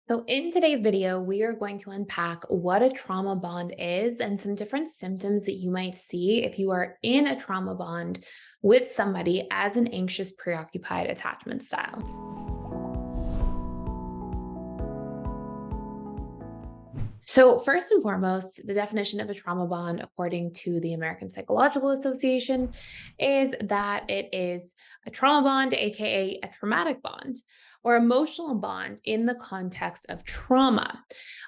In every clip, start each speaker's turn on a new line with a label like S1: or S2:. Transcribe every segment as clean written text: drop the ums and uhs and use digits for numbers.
S1: So, in today's video, we are going to unpack what a trauma bond is and some different symptoms that you might see if you are in a trauma bond with somebody as an anxious, preoccupied attachment style. So, first and foremost, the definition of a trauma bond, according to the American Psychological Association, is that it is a trauma bond, aka a traumatic bond, or emotional bond in the context of trauma.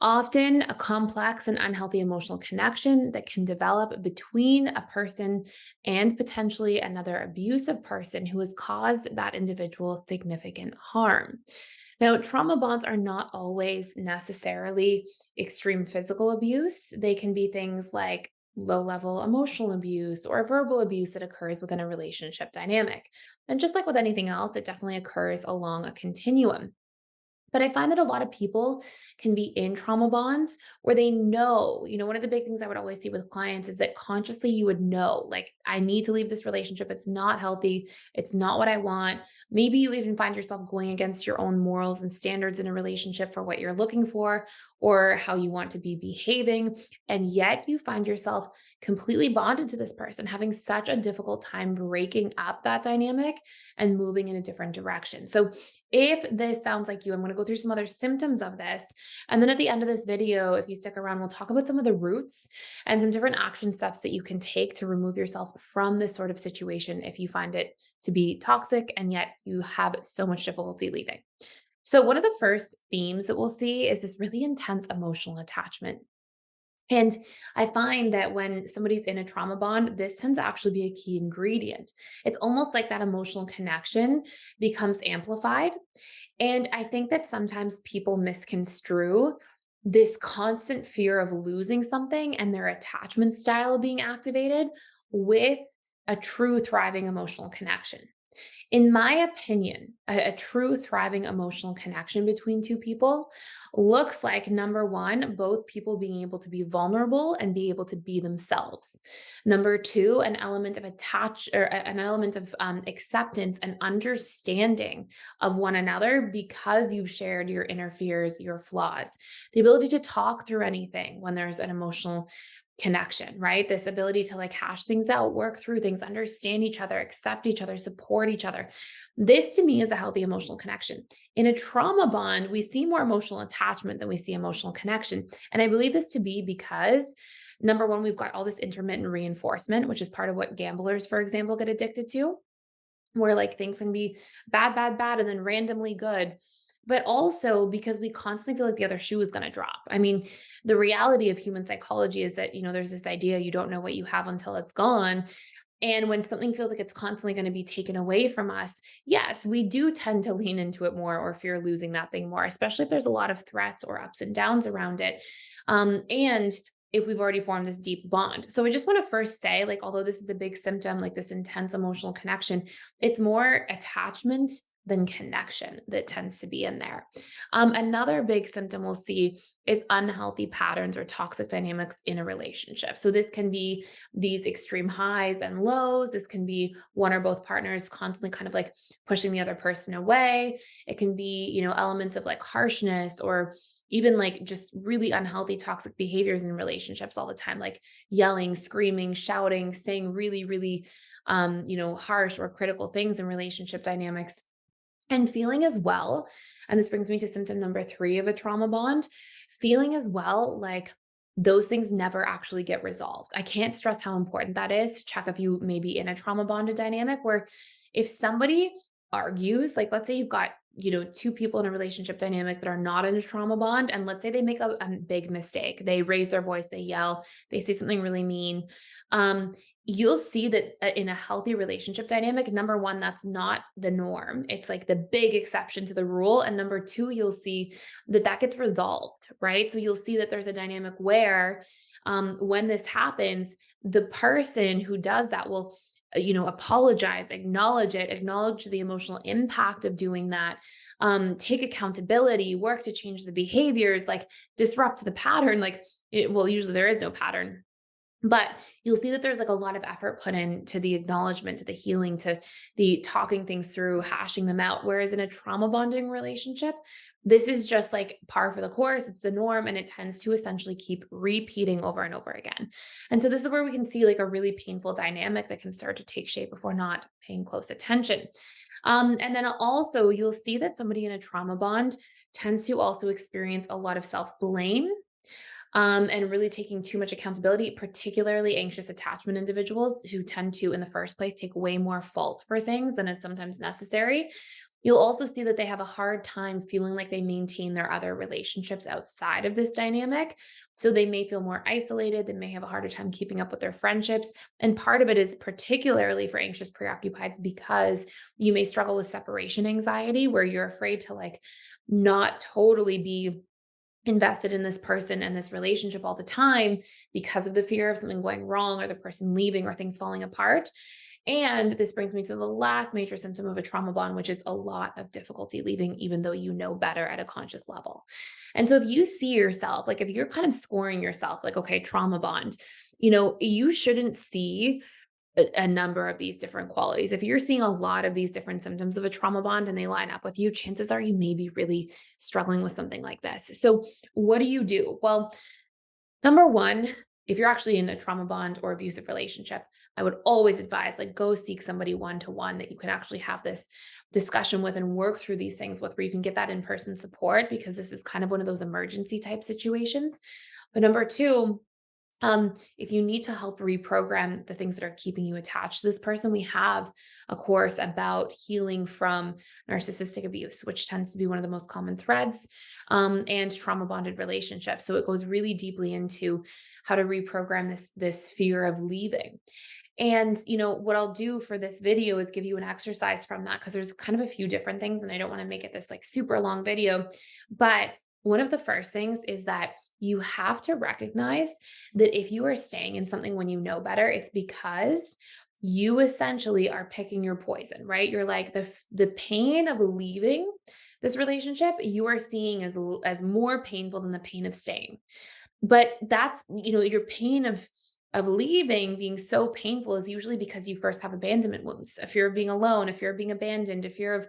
S1: Often a complex and unhealthy emotional connection that can develop between a person and potentially another abusive person who has caused that individual significant harm. Now, trauma bonds are not always necessarily extreme physical abuse. They can be things like low level emotional abuse or verbal abuse that occurs within a relationship dynamic. And just like with anything else, it definitely occurs along a continuum. But I find that a lot of people can be in trauma bonds where they know, one of the big things I would always see with clients is that consciously you would know, like, I need to leave this relationship. It's not healthy. It's not what I want. Maybe you even find yourself going against your own morals and standards in a relationship for what you're looking for or how you want to be behaving. And yet you find yourself completely bonded to this person, having such a difficult time breaking up that dynamic and moving in a different direction. So, if this sounds like you, I'm going to go through some other symptoms of this. And then at the end of this video, if you stick around, we'll talk about some of the roots and some different action steps that you can take to remove yourself from this sort of situation if you find it to be toxic and yet you have so much difficulty leaving. So, one of the first themes that we'll see is this really intense emotional attachment. And I find that when somebody's in a trauma bond, this tends to actually be a key ingredient. It's almost like that emotional connection becomes amplified. And I think that sometimes people misconstrue this constant fear of losing something and their attachment style being activated with a true thriving emotional connection. In my opinion, a true thriving emotional connection between two people looks like number one, both people being able to be vulnerable and be able to be themselves. Number two, an element of an element of acceptance and understanding of one another because you've shared your inner fears, your flaws. The ability to talk through anything when there's an emotional connection, right? This ability to like hash things out, work through things, understand each other, accept each other, support each other. This to me is a healthy emotional connection. In a trauma bond, we see more emotional attachment than we see emotional connection. And I believe this to be because number one, we've got all this intermittent reinforcement, which is part of what gamblers, for example, get addicted to, where like things can be bad, bad, bad, and then randomly good. But also because we constantly feel like the other shoe is going to drop. I mean, the reality of human psychology is that, there's this idea you don't know what you have until it's gone. And when something feels like it's constantly going to be taken away from us, yes, we do tend to lean into it more or fear losing that thing more, especially if there's a lot of threats or ups and downs around it. And if we've already formed this deep bond. So I just want to first say, like, although this is a big symptom, like this intense emotional connection, it's more attachment than connection that tends to be in there. Another big symptom we'll see is unhealthy patterns or toxic dynamics in a relationship. So this can be these extreme highs and lows. This can be one or both partners constantly kind of like pushing the other person away. It can be, elements of like harshness or even like just really unhealthy toxic behaviors in relationships all the time, like yelling, screaming, shouting, saying really, really harsh or critical things in relationship dynamics. And feeling as well, and this brings me to symptom number three of a trauma bond, feeling as well like those things never actually get resolved. I can't stress how important that is to check if you may be in a trauma bonded dynamic where if somebody argues, like let's say you've got, two people in a relationship dynamic that are not in a trauma bond, and let's say they make a big mistake. They raise their voice, they yell, they say something really mean. You'll see that in a healthy relationship dynamic, number one, that's not the norm. It's like the big exception to the rule. And number two, you'll see that that gets resolved, right? So you'll see that there's a dynamic where when this happens, the person who does that will apologize, acknowledge it, acknowledge the emotional impact of doing that, take accountability, work to change the behaviors, like disrupt the pattern. Like, well, usually there is no pattern, But you'll see that there's like a lot of effort put into the acknowledgement, to the healing, to the talking things through, hashing them out. Whereas in a trauma bonding relationship, this is just like par for the course. It's the norm, and it tends to essentially keep repeating over and over again. And so this is where we can see like a really painful dynamic that can start to take shape if we're not paying close attention. And then also, you'll see that somebody in a trauma bond tends to also experience a lot of self blame, and really taking too much accountability, particularly anxious attachment individuals who tend to, in the first place, take way more fault for things than is sometimes necessary. You'll also see that they have a hard time feeling like they maintain their other relationships outside of this dynamic. So they may feel more isolated. They may have a harder time keeping up with their friendships. And part of it is particularly for anxious preoccupieds because you may struggle with separation anxiety, where you're afraid to like not totally be invested in this person and this relationship all the time because of the fear of something going wrong or the person leaving or things falling apart. And this brings me to the last major symptom of a trauma bond, which is a lot of difficulty leaving, even though you know better at a conscious level. And so if you see yourself, like if you're kind of scoring yourself, like, okay, trauma bond, you shouldn't see a number of these different qualities. If you're seeing a lot of these different symptoms of a trauma bond and they line up with you, chances are you may be really struggling with something like this. So, what do you do? Well, number one, if you're actually in a trauma bond or abusive relationship, I would always advise like go seek somebody one to one that you can actually have this discussion with and work through these things with, where you can get that in-person support, because this is kind of one of those emergency type situations. But number two, if you need to help reprogram the things that are keeping you attached to this person, we have a course about healing from narcissistic abuse, which tends to be one of the most common threads, and trauma bonded relationships. So it goes really deeply into how to reprogram this fear of leaving. And what I'll do for this video is give you an exercise from that, because there's kind of a few different things, and I don't want to make it this like super long video. But one of the first things is that you have to recognize that if you are staying in something when you know better, it's because you essentially are picking your poison, right? You're like the pain of leaving this relationship, you are seeing as more painful than the pain of staying. But that's, your pain of leaving being so painful is usually because you first have abandonment wounds, a fear of being alone, a fear of being abandoned, a fear of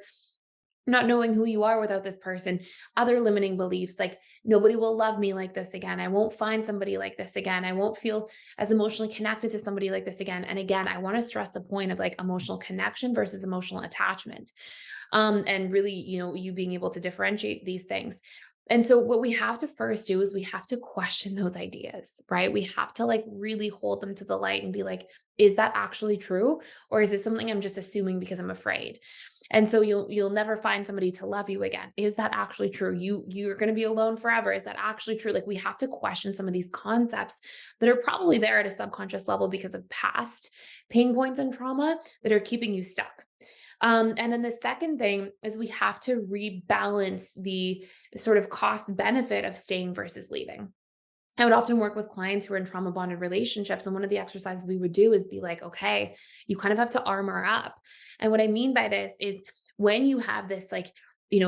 S1: not knowing who you are without this person, other limiting beliefs like nobody will love me like this again. I won't find somebody like this again. I won't feel as emotionally connected to somebody like this again. And again, I want to stress the point of like emotional connection versus emotional attachment. And really, you being able to differentiate these things. And so what we have to first do is we have to question those ideas, right? We have to like really hold them to the light and be like, is that actually true? Or is it something I'm just assuming because I'm afraid? And so you'll never find somebody to love you again. Is that actually true? You're going to be alone forever. Is that actually true? Like we have to question some of these concepts that are probably there at a subconscious level because of past pain points and trauma that are keeping you stuck. And then the second thing is we have to rebalance the sort of cost benefit of staying versus leaving. I would often work with clients who are in trauma bonded relationships. And one of the exercises we would do is be like, okay, you kind of have to armor up. And what I mean by this is when you have this like,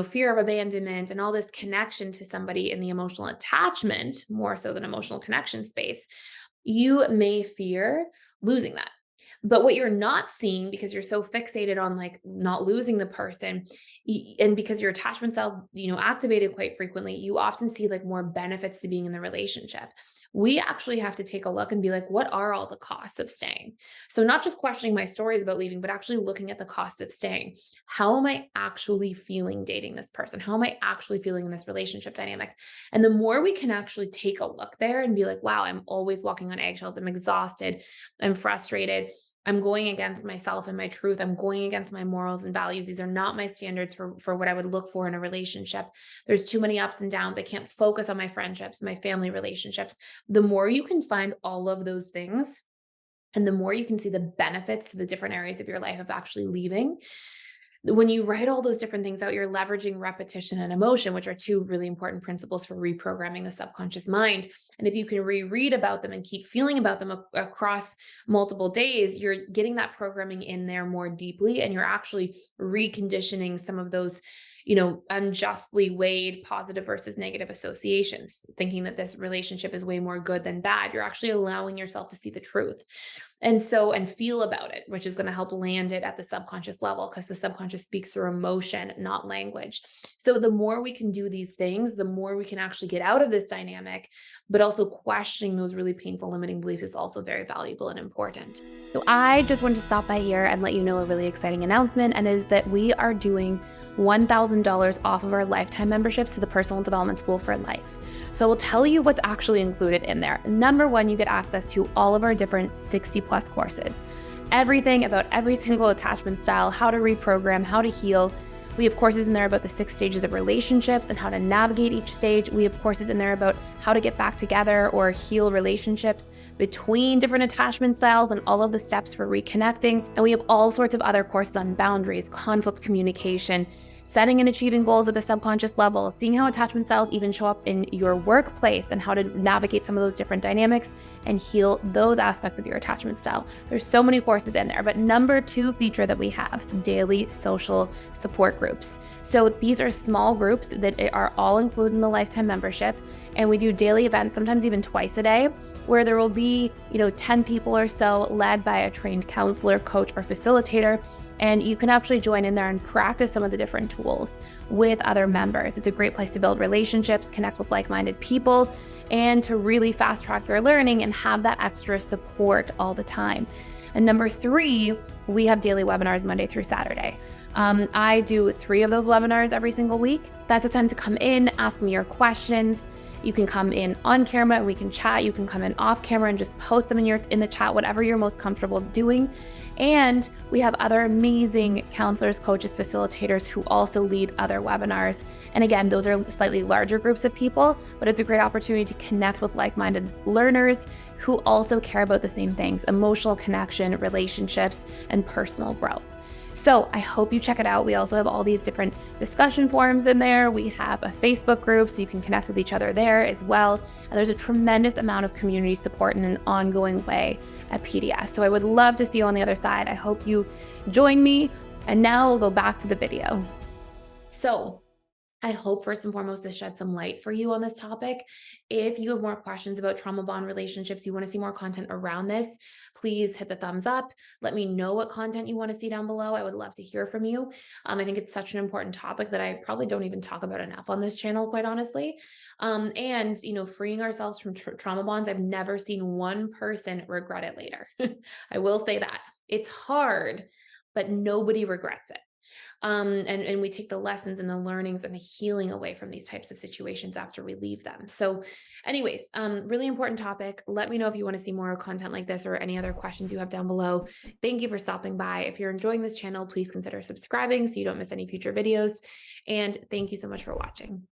S1: fear of abandonment and all this connection to somebody in the emotional attachment, more so than emotional connection space, you may fear losing that. But what you're not seeing, because you're so fixated on like not losing the person, and because your attachment cells, activated quite frequently, you often see like more benefits to being in the relationship. We actually have to take a look and be like, what are all the costs of staying? So not just questioning my stories about leaving, but actually looking at the cost of staying. How am I actually feeling dating this person? How am I actually feeling in this relationship dynamic? And the more we can actually take a look there and be like, wow, I'm always walking on eggshells. I'm exhausted. I'm frustrated. I'm going against myself and my truth. I'm going against my morals and values. These are not my standards for what I would look for in a relationship. There's too many ups and downs. I can't focus on my friendships, my family relationships. The more you can find all of those things, and the more you can see the benefits to the different areas of your life of actually leaving, when you write all those different things out, you're leveraging repetition and emotion, which are two really important principles for reprogramming the subconscious mind. And if you can reread about them and keep feeling about them across multiple days, you're getting that programming in there more deeply, and you're actually reconditioning some of those unjustly weighed positive versus negative associations, thinking that this relationship is way more good than bad. You're actually allowing yourself to see the truth. And feel about it, which is going to help land it at the subconscious level, because the subconscious speaks through emotion, not language. So the more we can do these things, the more we can actually get out of this dynamic, but also questioning those really painful limiting beliefs is also very valuable and important. So I just wanted to stop by here and let you know a really exciting announcement, and is that we are doing $1,000 off of our lifetime memberships to the Personal Development School for Life. So I will tell you what's actually included in there. Number one, you get access to all of our different 60 plus courses, everything about every single attachment style, how to reprogram, how to heal. We have courses in there about the 6 stages of relationships and how to navigate each stage. We have courses in there about how to get back together or heal relationships between different attachment styles and all of the steps for reconnecting. And we have all sorts of other courses on boundaries, conflict communication, setting and achieving goals at the subconscious level, seeing how attachment styles even show up in your workplace and how to navigate some of those different dynamics and heal those aspects of your attachment style. There's so many courses in there. But number 2 feature that we have, daily social support groups. So these are small groups that are all included in the lifetime membership. And we do daily events, sometimes even twice a day, where there will be, 10 people or so, led by a trained counselor, coach, or facilitator. And you can actually join in there and practice some of the different tools with other members. It's a great place to build relationships, connect with like-minded people, and to really fast track your learning and have that extra support all the time. And number 3, we have daily webinars Monday through Saturday. I do 3 of those webinars every single week. That's the time to come in, ask me your questions. You can come in on camera and we can chat. You can come in off camera and just post them in the chat, whatever you're most comfortable doing. And we have other amazing counselors, coaches, facilitators who also lead other webinars. And again, those are slightly larger groups of people, but it's a great opportunity to connect with like-minded learners who also care about the same things: emotional connection, relationships, and personal growth. So I hope you check it out. We also have all these different discussion forums in there. We have a Facebook group, so you can connect with each other there as well. And there's a tremendous amount of community support in an ongoing way at PDS. So I would love to see you on the other side. I hope you join me. And now we'll go back to the video. So I hope first and foremost this shed some light for you on this topic. If you have more questions about trauma bond relationships, you want to see more content around this, please hit the thumbs up. Let me know what content you want to see down below. I would love to hear from you. I think it's such an important topic that I probably don't even talk about enough on this channel, quite honestly. And freeing ourselves from trauma bonds, I've never seen one person regret it later. I will say that. It's hard, but nobody regrets it. And we take the lessons and the learnings and the healing away from these types of situations after we leave them. So anyways, really important topic. Let me know if you want to see more content like this or any other questions you have down below. Thank you for stopping by. If you're enjoying this channel, please consider subscribing so you don't miss any future videos. And thank you so much for watching.